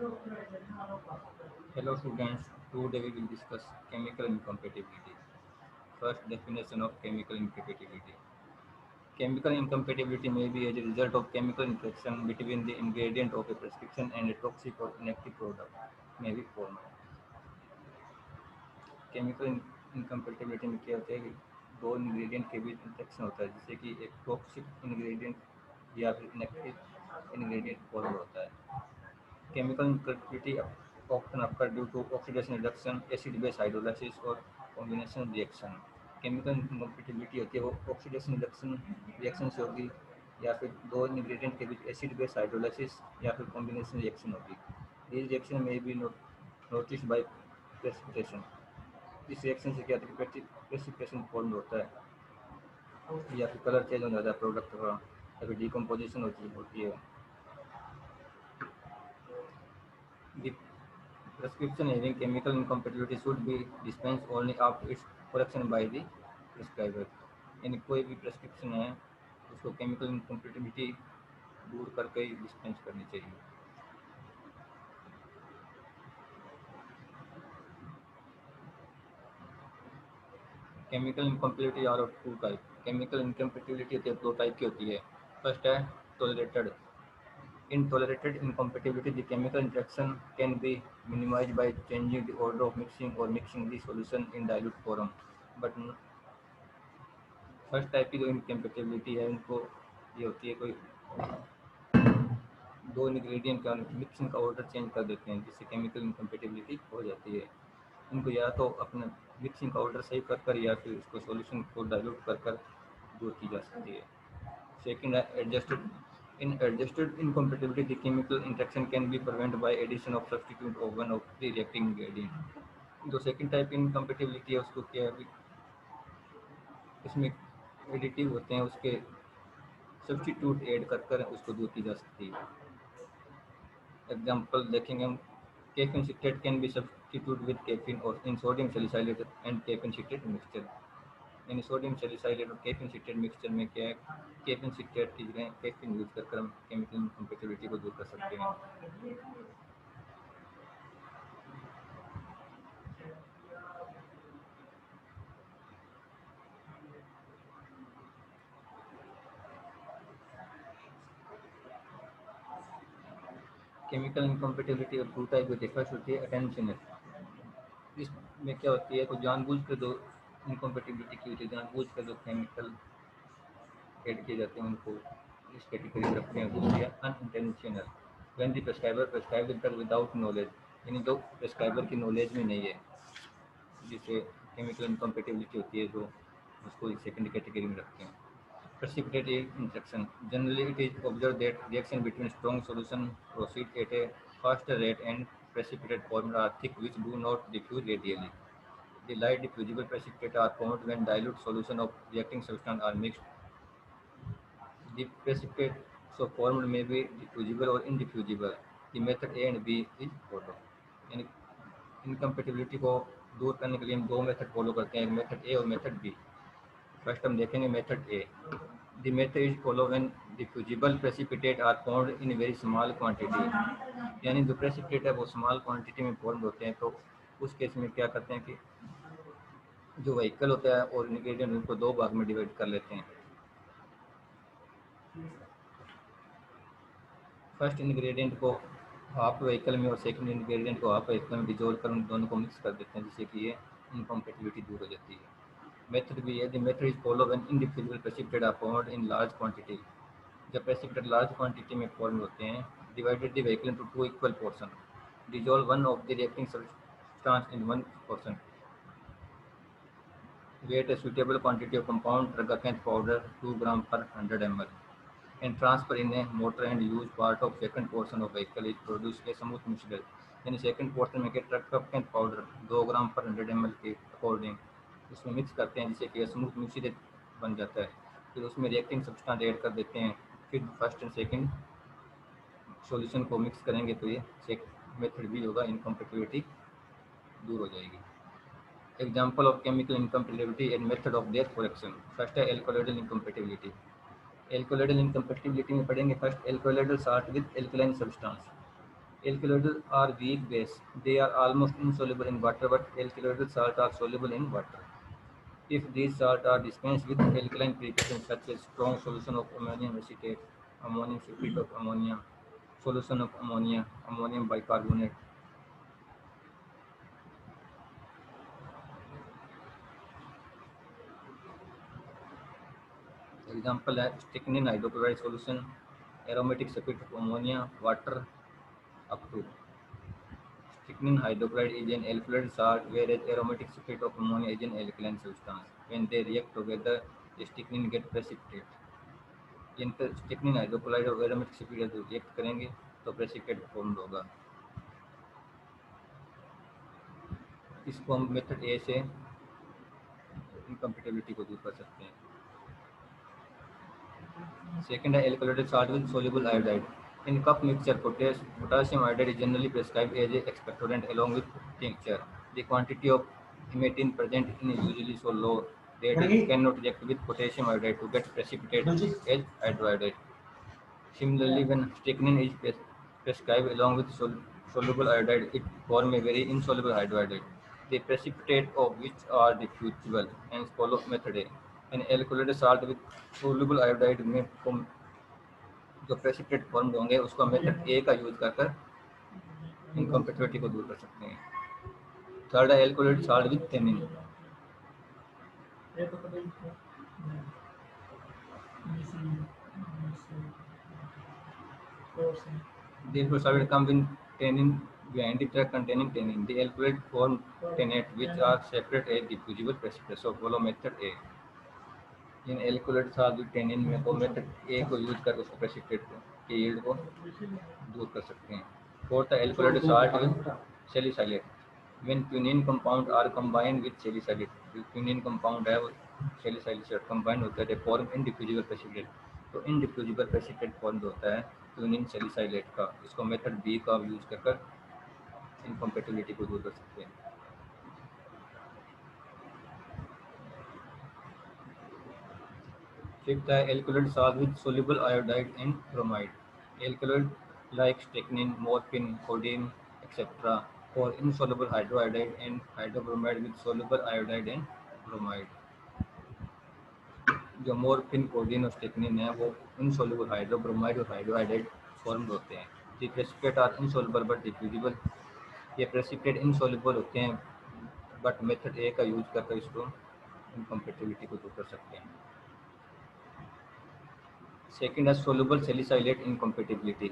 Hello students, today we will discuss chemical incompatibility. First definition of chemical incompatibility. Chemical incompatibility may be as a result of chemical interaction between the ingredient of a prescription and a toxic or inactive product may be formed. Chemical incompatibility में क्या होता है कि दो ingredient के बीच interaction होता है, जैसे कि एक टॉक्सिक इंग्रेडिएंट या फिर इनएक्टिव इंग्रेडिएंट फॉर्म होता है. Chemical incompatibility often occur due to oxidation reduction, acid-base hydrolysis और combination reaction. Chemical incompatibility होती है वो oxidation reduction reaction से होगी या फिर दो ingredient के बीच acid-base hydrolysis या फिर combination reaction होगी. These reaction may be noticed by precipitation. इस reaction से क्या होता है, precipitation form होता है या फिर कलर चेंज हो जाता है प्रोडक्ट का या फिर डिकम्पोजिशन होती है. The prescription having chemical incompatibility should be dispensed only after its correction by the prescriber. यानी कोई भी प्रेस्क्रिप्शन है उसको केमिकल इनकम्पेटिबिलिटी दूर करके ही डिस्पेंस करनी चाहिए. Chemical incompatibility are of two type. Chemical incompatibility होती है दो टाइप की होती है. फर्स्ट है tolerated. In tolerated incompatibility, the chemical interaction can be minimized by changing the order of mixing or mixing the solution in dilute form. But first type की जो incompatibility है उनको ये होती है कोई दो इंग्रेडिएंट का मिक्सिंग का ऑर्डर चेंज कर देते हैं जिससे केमिकल इनकम्पेटिबिलिटी हो जाती है. इनको या तो अपना मिक्सिंग का ऑर्डर सही कर या फिर उसको सॉल्यूशन को डाइल्यूट कर दूर की जा सकती है. सेकेंड है adjusted. In adjusted incompatibility, the chemical interaction can be prevented by addition of substitute of one of the reacting ingredient. जो सेकेंड टाइप इनकम्पेटिबिलिटी है उसको क्या है, इसमें एडिटिव होते हैं उसके सब्सटीट्यूट ऐड कर उसको दूर की जा सकती है. एग्जाम्पल देखेंगे हम. Caffeine citrate can be substitute with caffeine और in sodium salicylate and caffeine citrate mixture. यानी सोडियम सैलिसाइलेट और कैफीन सिट्रेट मिक्सचर में क्या है, कैफीन सिट्रेट की जगह कैफीन यूज कर हम केमिकल इनकम्पेटिबिलिटी को दूर कर सकते हैं. केमिकल इनकम्पेटिबिलिटी और टू टाइप होती है. फर्स्ट होती है अटेंशनल. इसमें क्या होती है, कोई जानबूझ कर दो इनकम्पेटिबिलिटी की होती है, जानबूझ कर दो केमिकल ऐड किए जाते हैं उनको इस कैटेगरी में रखते हैं. दूसरी है unintentional. When the prescriber prescribe the drug without knowledge, यानी जो प्रेस्क्राइबर की नॉलेज में नहीं है जिससे केमिकल इनकम्पेटिबिलिटी होती है जो उसको सेकेंड कैटेगरी में रखते हैं. Precipitate interaction. Generally, it is observed that reaction between strong solution proceed at a faster rate and precipitate formula are thick which do not diffuse radially. The light diffusible precipitate are formed when dilute solution of reacting substance are mixed. The precipitate so formed may be diffusible or indiffusible. The method A and B is followed. यानी incompatibility को दूर करने के लिए हम दो method follow करते हैं, मेथड ए और मेथड बी. फर्स्ट हम देखेंगे method A. The method is followed when diffusible precipitate are formed in very small quantity. यानी जो precipitate है वो स्मॉल क्वांटिटी में फॉर्म होते हैं, तो उस केस में क्या करते हैं कि जो व्हीकल होता है और इंग्रेडिएंट उनको दो भाग में डिवाइड कर लेते हैं. फर्स्ट इंग्रेडिएंट को हाफ व्हीकल में और सेकंड इंग्रेडिएंट को हाफ व्हीकल में डिजोल्व कर उन दोनों को मिक्स कर देते हैं जिससे कि ये इनकम्पेटिबिलिटी दूर हो जाती है. मेथड भी है. The method is follow when indiffusible precipitate are formed in large quantity. जब प्रेसिपिटेट लार्ज क्वांटिटी में फॉर्म होते हैं, divided the vehicle into two equal portion, dissolve one of the reacting substance in one portion, weight a suitable quantity of compound tragacanth powder 2 gram per 100 ml and transfer in a mortar and use part of second portion of vehicle is produce a smooth mixture. यानी second portion में ट्रगाकैंथ powder 2 ग्राम पर 100 ml के according उसमें mix करते हैं जिससे कि smooth mixture बन जाता है. फिर उसमें रिएक्टिंग सब्सटेंस ऐड कर देते हैं. फिर फर्स्ट एंड सेकंड सॉल्यूशन को मिक्स करेंगे तो ये मेथड भी होगा, इनकम्पेटिबिलिटी दूर हो जाएगी. Example of chemical incompatibility and method of their correction. First है एल्कोलाइडल इनकम्पेटिबिलिटी. एल्कोलाइडल इनकम्पेटिबिलिटी में पढ़ेंगे first alkaloidal salt with alkaline substance. Alkyloids are weak base. They are almost insoluble in water, but alkyloid salts are soluble in water. If these salts are dispensed with alkaline preparations such as strong solution of ammonium acetate, ammonium sulfate of ammonia, solution of ammonia, ammonium bicarbonate. Example है strychnine hydrochloride solution, aromatic sulfate of ammonia, water up to. Strychnine hydrochloride is an alkaloid salt, whereas aromatic sulfate of ammonia is an alkaline substance. When they react together, the strychnine get precipitate. जिनका स्टिकनिन hydrochloride और aromatic sulphate react करेंगे तो precipitate form होगा। इसको हम method ए से incompatibility को दूर कर सकते हैं। सेकेंड है alkaloid salt with soluble iodide. In cup mixture potassium iodide is generally prescribed as a expectorant along with tincture. The quantity of hematine present in is usually so low that it cannot react with potassium iodide to get precipitate as hydroiodide. Similarly, when strychnine is prescribed along with soluble iodide, it forms a very insoluble hydroiodide, the precipitate of which are diffusible, and follow method A. An alkylated salt with soluble iodide में जो precipitate form होंगे उसको method ए का use कर incompatibility को दूर कर सकते हैं। थर्ड है alkaloid salt with tannin. Therefore, solid comes in tannin behind the track containing tannin. The alkaloid form tannate, which are separate as diffusible precipitates. So follow method A. इन alkaloid salt with tannin में को method ए को use करके उसको precipitate के yield को दूर कर सकते हैं। फोर्थ है alkaloid salt with salicylate. When quinine compound are combined with salicylate, जो quinine compound है वो salicylate से combined होता है, they form indiffusible precipitate. तो indiffusible precipitate form होता है quinine salicylate का। इसको मेथड बी का यूज कर इनकम्पेटिबिलिटी को दूर कर सकते हैं। Fifth है alkaloid salt with soluble iodide and bromide. Alkaloid like strychnine, morphine, codeine, etc. for insoluble hydroiodide and hydrobromide with soluble iodide and bromide. जो मोरफिन कोडीन और स्टिकनिन है वो इनसोल्युबल हाइड्रोब्रोमाइड और हाइड्रोआइडाइड फॉर्म होते हैं। The precipitate are insoluble but diffusible. ये precipitate insoluble होते हैं बट मेथड ए का यूज करके इसको इनकम्पेटिबिलिटी को दूर कर सकते हैं। सेकेंड है सोल्युबल सैलिसाइलेट इनकम्पेटिबिलिटी,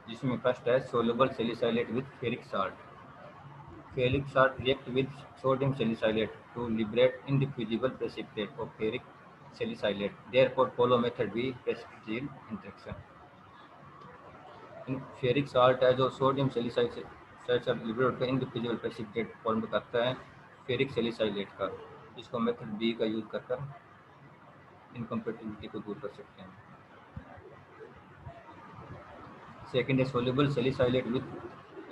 जिसमें फर्स्ट है soluble salicylate with ferric salt. Ferric salt react with sodium salicylate to liberate indiffusible precipitate of ferric salicylate. Therefore, follow method B, precipitate interaction. Ferric salt है जो sodium salicylate liberate होकर indiffusible precipitate form करता है ferric salicylate का, जिसको method B का use कर incompatibility को दूर कर सकते हैं। सेकेंड है soluble salicylate with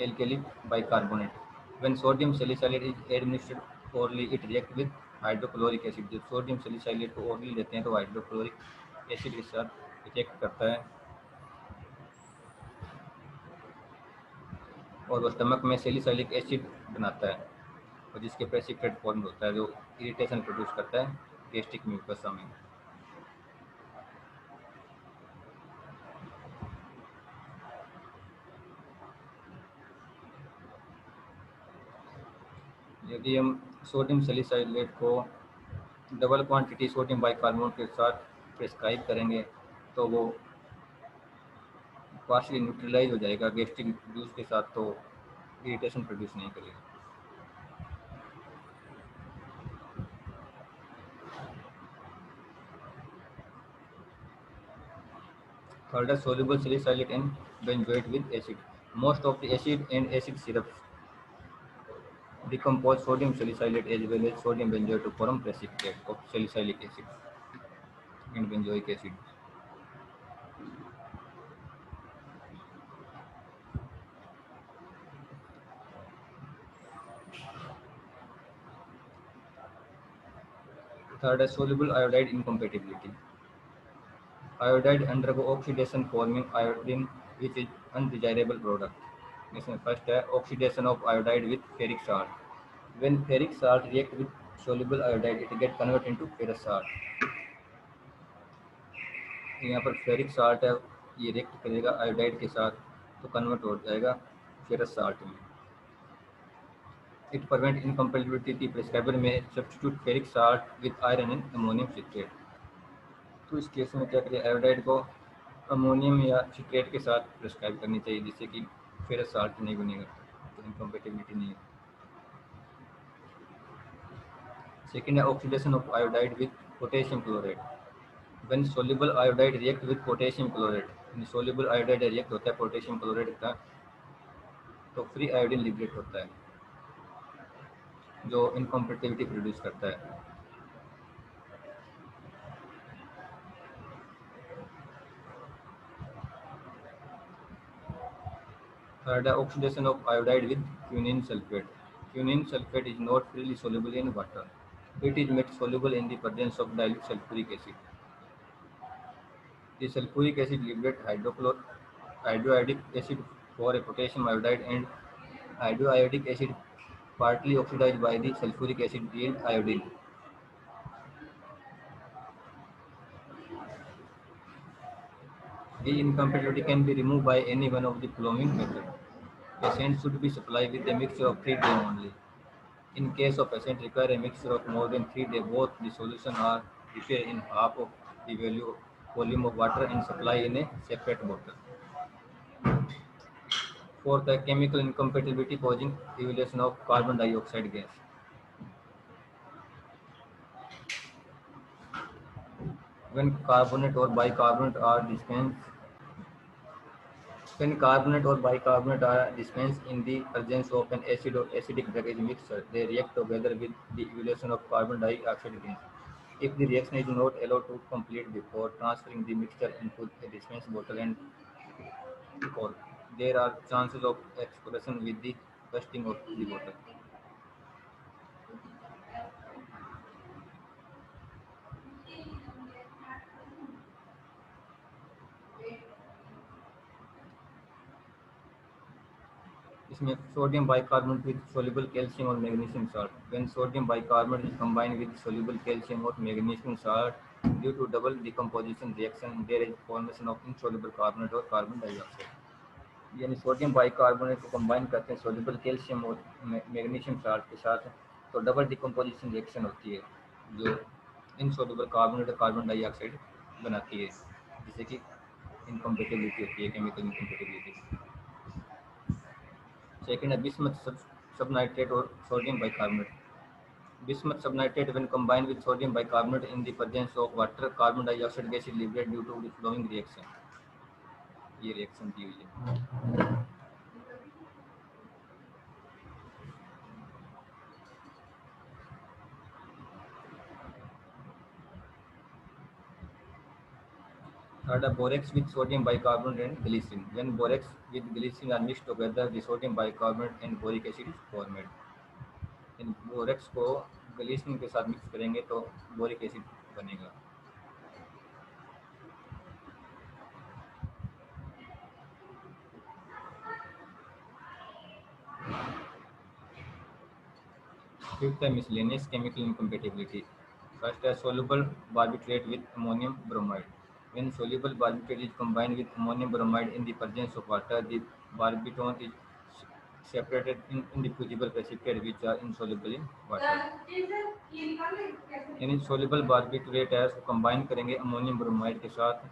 alkali bicarbonate. When sodium salicylate is administered orally, it reacts with hydrochloric acid. जब सोडियम सैलिसाइलेट को orally लेते हैं तो हाइड्रोक्लोरिक एसिड के साथ रिएक्ट करता है और वो स्टमक में सैलिसाइलिक एसिड बनाता है और जिसके प्रेसिपिटेट फॉर्म होता है जो इरिटेशन प्रोड्यूस करता है गैस्ट्रिक म्यूकसा में। यदि हम सोडियम सैलिसाइलेट को डबल क्वांटिटी सोडियम बाइकार्बोनेट के साथ प्रेस्क्राइब करेंगे तो वो पार्शली न्यूट्रलाइज हो जाएगा गैस्ट्रिक जूस के साथ, तो इरिटेशन प्रोड्यूस नहीं करेगा। Third is soluble salicylate and benzoate with acid. Most of the acid and acid syrups decompose sodium salicylate as well as sodium benzoate to form precipitate of salicylic acid and benzoic acid. Third is soluble iodide incompatibility. Iodide undergo oxidation forming iodine, which is undesirable product. इसमें first है oxidation of iodide with ferric salt. When ferric salt react with soluble iodide it get convert into ferrous salt। यहाँ पर ferric salt है, ये react करेगा iodide के साथ तो कन्वर्ट हो जाएगा फेरस साल्ट में। इट प्रिवेंट इनकम्पेटिबिलिटी, प्रिस्क्राइबर में substitute ferric salt with iron in ammonium citrate. तो इस केस में क्या करें, आयोडाइड को अमोनियम या सिट्रेट के साथ प्रिस्क्राइब करनी चाहिए जिससे कि फेरस साल्ट नहीं बनेगा, तो इनकम्पेटिबिलिटी नहीं है। सेकेंड है oxidation of iodide with potassium chloride. When soluble iodide react with potassium chloride, soluble iodide react होता है पोटेशियम क्लोराइड का तो फ्री आयोडीन लिबरेट होता है जो इनकम्पेटिबिलिटी प्रोड्यूस करता है। थर्ड है oxidation of iodide with quinine sulphate. Quinine sulphate is not freely soluble in water. It is made soluble in the presence of dilute sulfuric acid. The sulfuric acid liberates hydroiodic acid for a potassium iodide, and hydroiodic acid partly oxidized by the sulfuric acid yield iodine. The incompatibility can be removed by any one of the following methods. Patient should be supplied with a mixture of 3 days only. In case of patient require a mixture of more than 3 days, both the solution are prepared in half of the volume of water and supply in a separate bottle. Fourth, the chemical incompatibility causing evaluation of carbon dioxide gas. When carbonate or bicarbonate are dispensed, when carbonate or bicarbonate are dispensed in the presence of an acid or acidic package mixture, they react together with the evaluation of carbon dioxide gas. If the reaction is not allowed to complete before transferring the mixture into a dispense bottle and or there are chances of explosion with the bursting of the bottle. इसमें sodium bicarbonate with soluble calcium और magnesium salt. When sodium bicarbonate is combined with soluble calcium or magnesium salt, due to double decomposition reaction, there is formation of insoluble carbonate और carbon dioxide. यानी sodium bicarbonate को combine करते हैं soluble calcium और magnesium salt के साथ तो double decomposition reaction होती है जो इनसोल्यूबल कार्बोनेट और कार्बन डाइऑक्साइड बनाती है जिससे कि इनकम्पेटिबिलिटी होती है, केमिकल इनकम्पेटिबिलिटी। सेकेंड है बिस्मथ सबनाइट्रेट और sodium bicarbonate. Bismuth subnitrate when combined with sodium bicarbonate in the presence of water, carbon dioxide gas is liberated due to the following reaction. ये reaction दी हुई है। Third, borax with sodium bicarbonate and glycerin. When borax with glycerin are mixed together, the sodium bicarbonate and boric acid is formed. In borax को glycerine के साथ mix करेंगे तो boric acid बनेगा। Fifth है मिसलेनियस केमिकल इनकम्पेटिबिलिटी। फर्स्ट है soluble barbiturate with ammonium bromide. When soluble barbiturate is combined with ammonium bromide in the presence of water, the barbitone is separated in indiffusible precipitate which are insoluble in water. यानी soluble barbiturate है उसको combine करेंगे ammonium bromide के साथ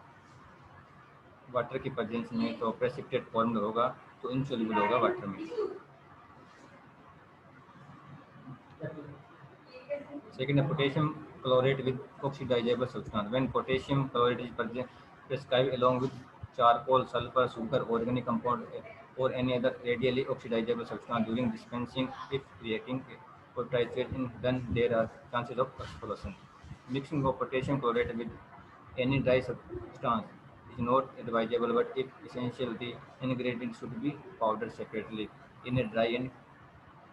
water की presence में तो precipitate form होगा तो इनसोल्यूबल होगा वाटर में। Second, a potassium chlorate with oxidizable substance. When potassium chlorate is prescribed along with charcoal, sulfur, sugar, organic compound, or any other radially oxidizable substance during dispensing, if reacting or titrating, then there are chances of explosion. Mixing of potassium chlorate with any dry substance is not advisable, but if essential, the ingredient should be powdered separately in a dry and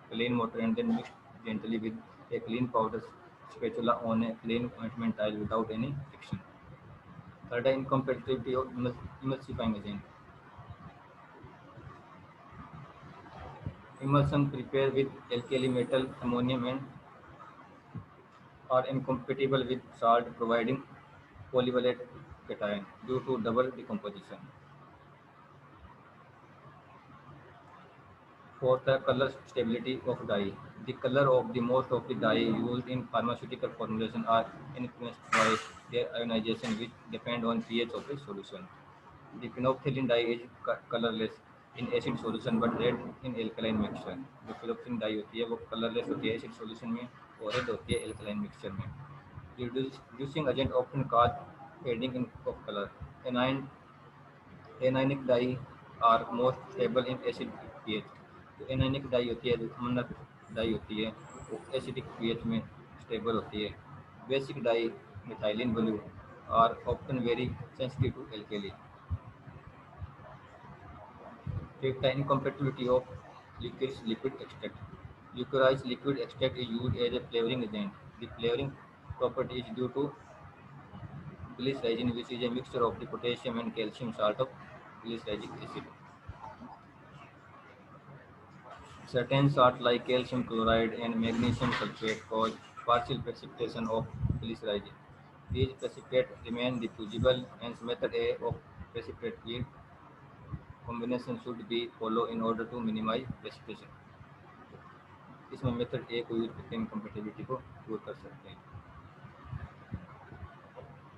clean mortar and then mixed gently with a clean powder spatula on a plain ointment tile without any friction. Third, incompatibility of emulsifying agent. Emulsion prepared with alkali metal ammonium and are incompatible with salt, providing polyvalent cation due to double decomposition. Fourth, the color stability of dye. The color of the most of the dye used in pharmaceutical formulation are influenced by their ionization, which depend on pH of the solution. The phenolphthalein dye is colorless in acid solution but red in alkaline mixture. जो phenolphthalein dye होती है वो colorless होती है acid solution में और red होती है alkaline mixture में. The reducing agent often cause fading in of color. Anion anionic dye are most stable in acid pH. जो एनायनिक डाई होती है जो अम्लक डाई होती है वो एसिडिक पीएच में स्टेबल होती है. Basic dye methylene blue are often very sensitive to alkali. एक है incompatibility of licorice liquid extract. Licorice liquid extract is used as a flavoring agent. The flavoring property is due to glycyrrhizin, which is a mixture of the potassium and calcium salt of glyceric acid. Certain salts like calcium chloride and magnesium sulfate cause partial precipitation of glycerin. These precipitates remain diffusible, hence method A of precipitate yield combination should be followed in order to minimize precipitation. इसमें method ए को use करके incompatibility को दूर कर सकते हैं.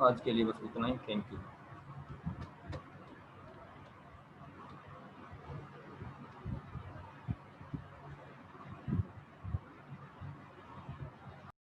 आज के लिए बस उतना ही. Thank you.